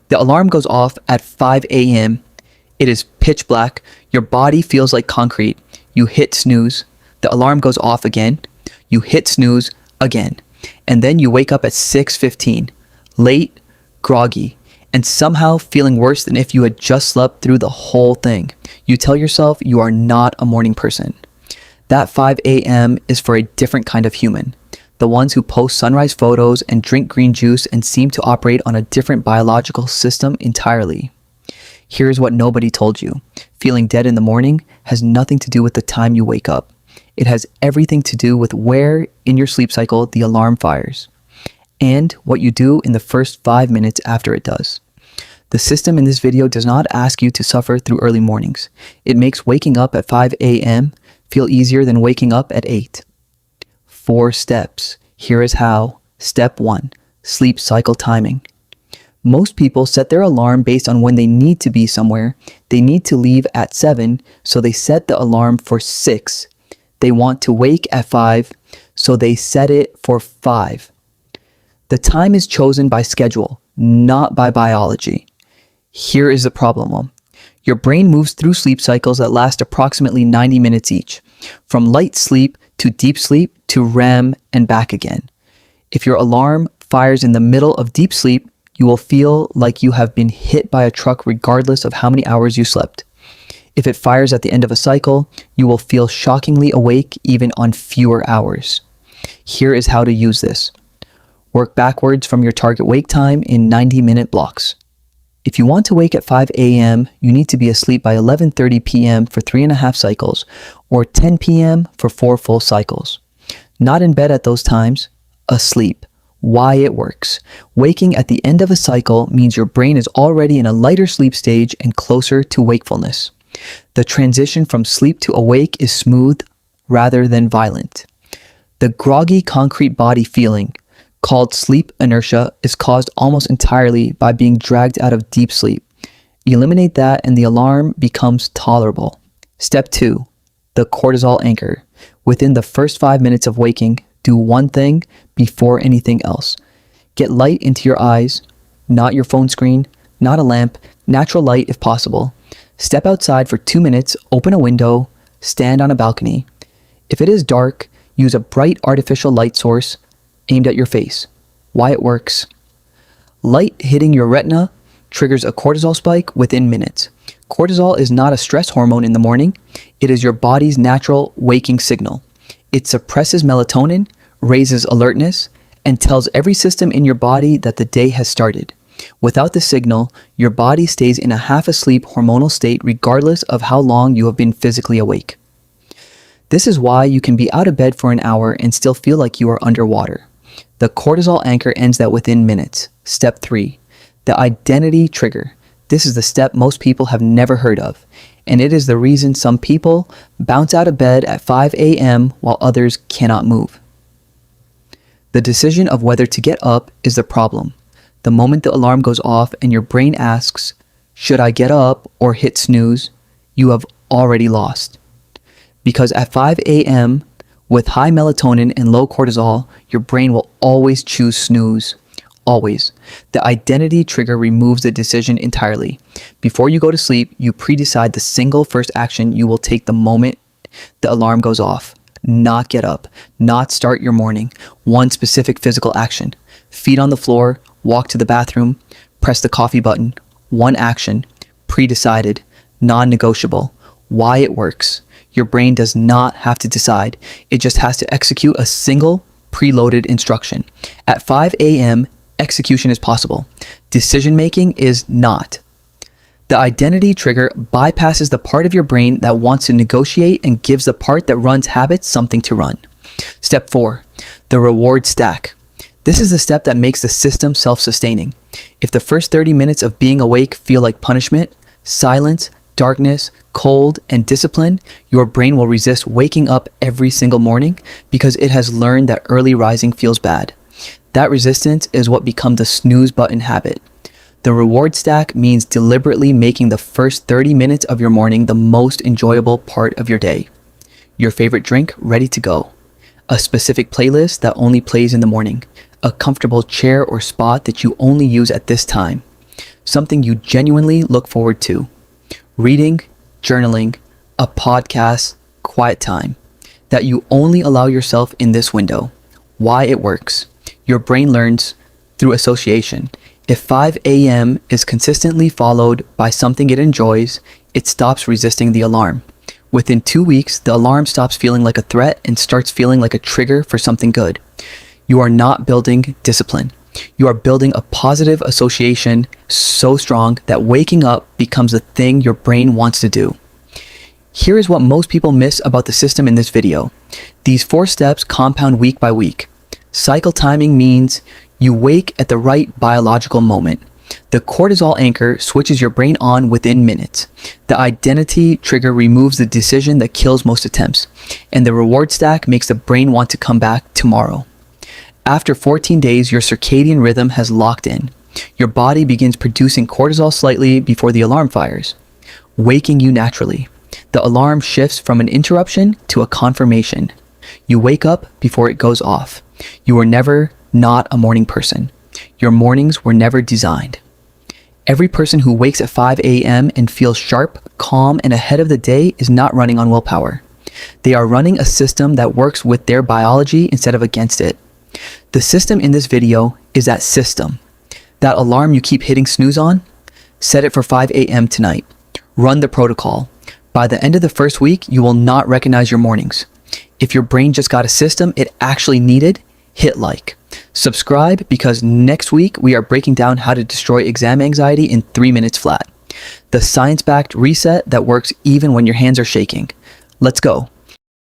The alarm goes off at 5 a.m. It is pitch black. Your body feels like concrete. You hit snooze. The alarm goes off again. You hit snooze again. And then you wake up at 6:15, late, groggy, and somehow feeling worse than if you had just slept through the whole thing. You tell yourself you are not a morning person. That 5 a.m. is for a different kind of human. The ones who post sunrise photos and drink green juice and seem to operate on a different biological system entirely. Here's what nobody told you. Feeling dead in the morning has nothing to do with the time you wake up. It has everything to do with where in your sleep cycle the alarm fires, and what you do in the first 5 minutes after it does. The system in this video does not ask you to suffer through early mornings. It makes waking up at 5 a.m. feel easier than waking up at 8. 4 steps. Here is how. Step 1. Sleep cycle timing. Most people set their alarm based on when they need to be somewhere. They need to leave at 7, so they set the alarm for 6. They want to wake at 5, so they set it for 5. The time is chosen by schedule, not by biology. Here is the problem. Your brain moves through sleep cycles that last approximately 90 minutes each, from light sleep to deep sleep to REM and back again. If your alarm fires in the middle of deep sleep, you will feel like you have been hit by a truck regardless of how many hours you slept. If it fires at the end of a cycle, you will feel shockingly awake even on fewer hours. Here is how to use this. Work backwards from your target wake time in 90-minute blocks. If you want to wake at 5 a.m., you need to be asleep by 11:30 p.m. for 3.5 cycles, or 10 p.m. for 4 full cycles. Not in bed at those times, asleep. Why it works. Waking at the end of a cycle means your brain is already in a lighter sleep stage and closer to wakefulness. The transition from sleep to awake is smooth rather than violent. The groggy concrete body feeling, called sleep inertia, is caused almost entirely by being dragged out of deep sleep. Eliminate that and the alarm becomes tolerable. Step 2. The cortisol anchor. Within the first 5 minutes of waking, do one thing before anything else. Get light into your eyes, not your phone screen, not a lamp, natural light if possible. Step outside for 2 minutes, open a window, stand on a balcony. If it is dark, use a bright artificial light source aimed at your face. Why it works. Light hitting your retina triggers a cortisol spike within minutes. Cortisol is not a stress hormone in the morning. It is your body's natural waking signal. It suppresses melatonin, raises alertness, and tells every system in your body that the day has started. Without the signal, your body stays in a half-asleep hormonal state regardless of how long you have been physically awake. This is why you can be out of bed for an hour and still feel like you are underwater. The cortisol anchor ends that within minutes. Step 3. The identity trigger. This is the step most people have never heard of, and it is the reason some people bounce out of bed at 5 a.m. while others cannot move. The decision of whether to get up is the problem. The moment the alarm goes off and your brain asks, should I get up or hit snooze, you have already lost. Because at 5 a.m., with high melatonin and low cortisol, your brain will always choose snooze. Always. The identity trigger removes the decision entirely. Before you go to sleep, you pre-decide the single first action you will take the moment the alarm goes off. Not get up, not start your morning. One specific physical action. Feet on the floor, walk to the bathroom, press the coffee button. One action, pre-decided, non-negotiable. Why it works. Your brain does not have to decide. It just has to execute a single preloaded instruction. At 5 a.m., execution is possible. Decision-making is not. The identity trigger bypasses the part of your brain that wants to negotiate and gives the part that runs habits something to run. Step 4. The reward stack. This is the step that makes the system self-sustaining. If the first 30 minutes of being awake feel like punishment, silence, darkness, cold, and discipline, your brain will resist waking up every single morning because it has learned that early rising feels bad. That resistance is what becomes the snooze button habit. The reward stack means deliberately making the first 30 minutes of your morning the most enjoyable part of your day. Your favorite drink ready to go. A specific playlist that only plays in the morning. A comfortable chair or spot that you only use at this time. something you genuinely look forward to. Reading, journaling, a podcast, quiet time. That you only allow yourself in this window. Why it works. Your brain learns through association. If 5 a.m. is consistently followed by something it enjoys, it stops resisting the alarm. Within 2 weeks, the alarm stops feeling like a threat and starts feeling like a trigger for something good. You are not building discipline. You are building a positive association so strong that waking up becomes the thing your brain wants to do. Here is what most people miss about the system in this video. These 4 steps compound week by week. Cycle timing means you wake at the right biological moment. The cortisol anchor switches your brain on within minutes. The identity trigger removes the decision that kills most attempts. And the reward stack makes the brain want to come back tomorrow. After 14 days, your circadian rhythm has locked in. Your body begins producing cortisol slightly before the alarm fires, waking you naturally. The alarm shifts from an interruption to a confirmation. You wake up before it goes off. You were never not a morning person. Your mornings were never designed. Every person who wakes at 5 a.m. and feels sharp, calm, and ahead of the day is not running on willpower. They are running a system that works with their biology instead of against it. The system in this video is that system. That alarm you keep hitting snooze on, set it for 5 a.m. tonight. Run the protocol. By the end of the first week, you will not recognize your mornings. If your brain just got a system it actually needed, hit like. Subscribe because next week we are breaking down how to destroy exam anxiety in 3 minutes flat. The science-backed reset that works even when your hands are shaking. Let's go.